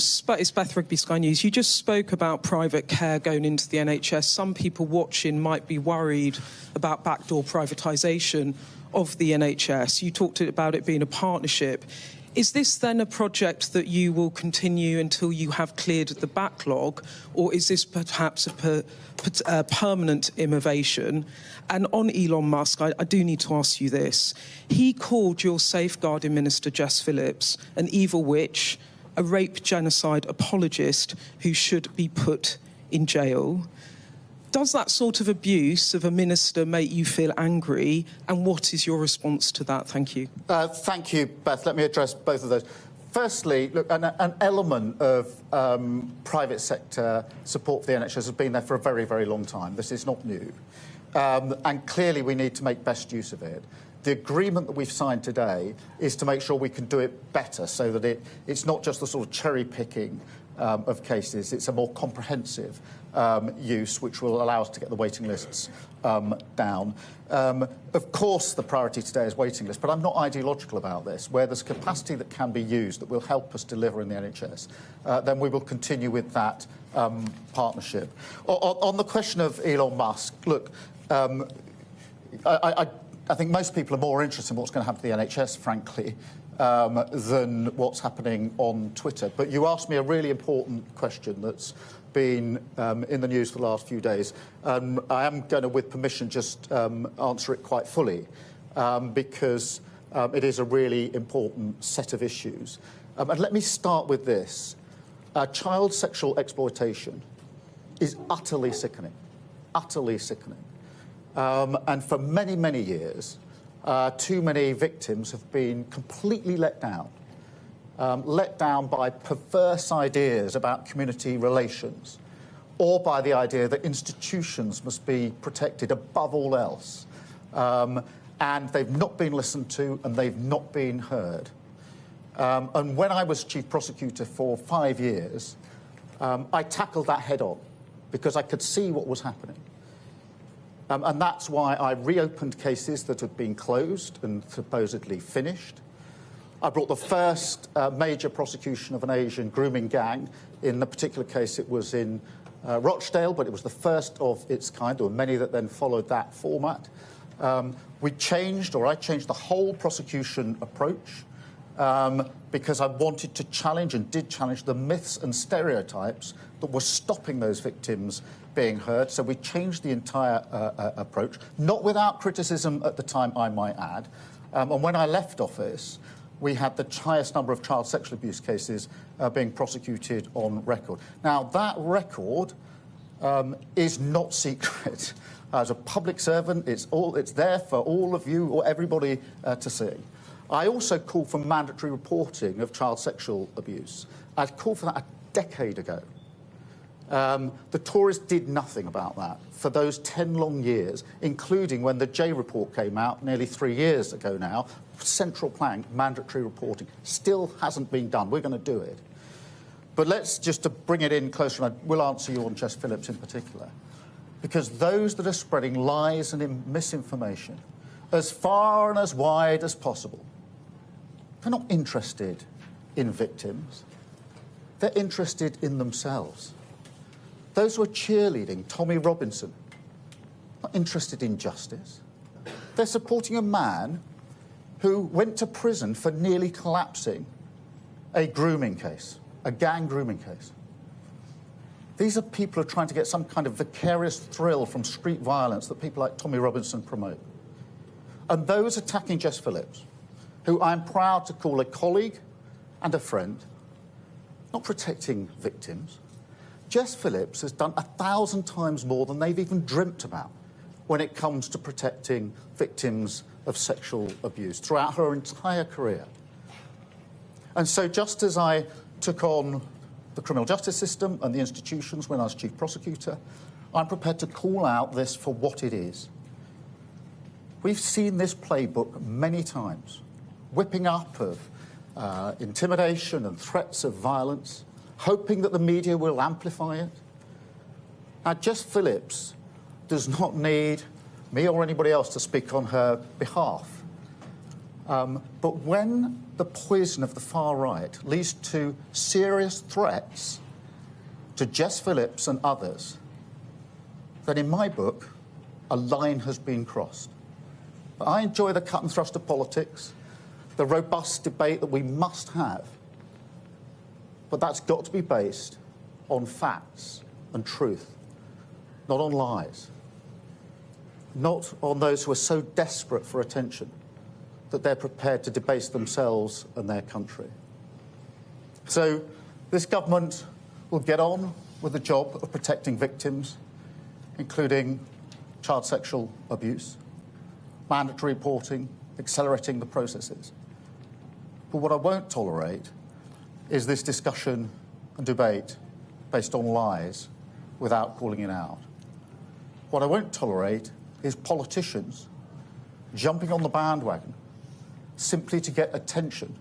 It's Beth Rigby, Sky News. You just spoke about private care going into the NHS. Some people watching might be worried about backdoor privatisation of the NHS. You talked about it being a partnership. Is this then a project that you will continue until you have cleared the backlog, or is this perhaps a permanent innovation? And on Elon Musk, I do need to ask you this. He called your safeguarding minister, Jess Phillips, an evil witch, a rape genocide apologist who should be put in jail. Does that sort of abuse of a minister make you feel angry? And what is your response to that? Thank you. Thank you, Beth. Let me address both of those. Firstly, look, an element of private sector support for the NHS has been there for a very, very long time. This is not new. And clearly we need to make best use of it. The agreement that we've signed today is to make sure we can do it better so that it's not just the sort of cherry-picking of cases. It's a more comprehensive use, which will allow us to get the waiting lists down. Of course, the priority today is waiting lists, but I'm not ideological about this. Where there's capacity that can be used that will help us deliver in the NHS, then we will continue with that partnership. On the question of Elon Musk, look, I think most people are more interested in what's going to happen to the NHS, frankly, than what's happening on Twitter. But you asked me a really important question that's been in the news for the last few days. I am going to, with permission, just answer it quite fully because it is a really important set of issues. And let me start with this. Child sexual exploitation is utterly sickening, utterly sickening. And for many, many years, too many victims have been completely let down by perverse ideas about community relations or by the idea that institutions must be protected above all else. And they've not been listened to and they've not been heard. And when I was chief prosecutor for 5 years, I tackled that head on because I could see what was happening. And that's why I reopened cases that had been closed and supposedly finished. I brought the first major prosecution of an Asian grooming gang. In the particular case, it was in Rochdale, but it was the first of its kind. There were many that then followed that format. I changed the whole prosecution approach because I wanted to challenge and did challenge the myths and stereotypes that were stopping those victims being heard. So we changed the entire approach, not without criticism at the time, I might add. And when I left office, we had the highest number of child sexual abuse cases being prosecuted on record. Now, that record is not secret. As a public servant, it's there for all of you or everybody to see. I also called for mandatory reporting of child sexual abuse. I called for that a decade ago. The Tories did nothing about that for those 10 long years, including when the J report came out nearly 3 years ago now. Central plank, mandatory reporting, still hasn't been done. We're going to do it. But let's just to bring it in closer, and I will answer you on Jess Phillips in particular, because those that are spreading lies and misinformation as far and as wide as possible, they're not interested in victims. They're interested in themselves. Those who are cheerleading Tommy Robinson, not interested in justice. They're supporting a man who went to prison for nearly collapsing a grooming case, a gang grooming case. These are people who are trying to get some kind of vicarious thrill from street violence that people like Tommy Robinson promote. And those attacking Jess Phillips, who I'm proud to call a colleague and a friend, not protecting victims. Jess Phillips has done 1,000 times more than they've even dreamt about when it comes to protecting victims of sexual abuse throughout her entire career. And so just as I took on the criminal justice system and the institutions when I was chief prosecutor, I'm prepared to call out this for what it is. We've seen this playbook many times, whipping up of intimidation and threats of violence, hoping that the media will amplify it. Now, Jess Phillips does not need me or anybody else to speak on her behalf. But when the poison of the far right leads to serious threats to Jess Phillips and others, then in my book, a line has been crossed. I enjoy the cut and thrust of politics, the robust debate that we must have, but that's got to be based on facts and truth, not on lies, not on those who are so desperate for attention that they're prepared to debase themselves and their country. So this government will get on with the job of protecting victims, including child sexual abuse, mandatory reporting, accelerating the processes. But what I won't tolerate is this discussion and debate based on lies without calling it out. What I won't tolerate is politicians jumping on the bandwagon simply to get attention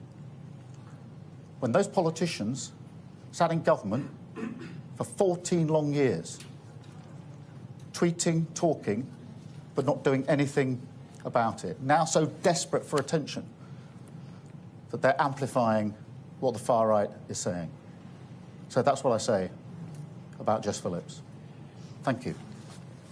when those politicians sat in government for 14 long years, tweeting, talking, but not doing anything about it. Now so desperate for attention that they're amplifying what the far right is saying. So that's what I say about Jess Phillips. Thank you.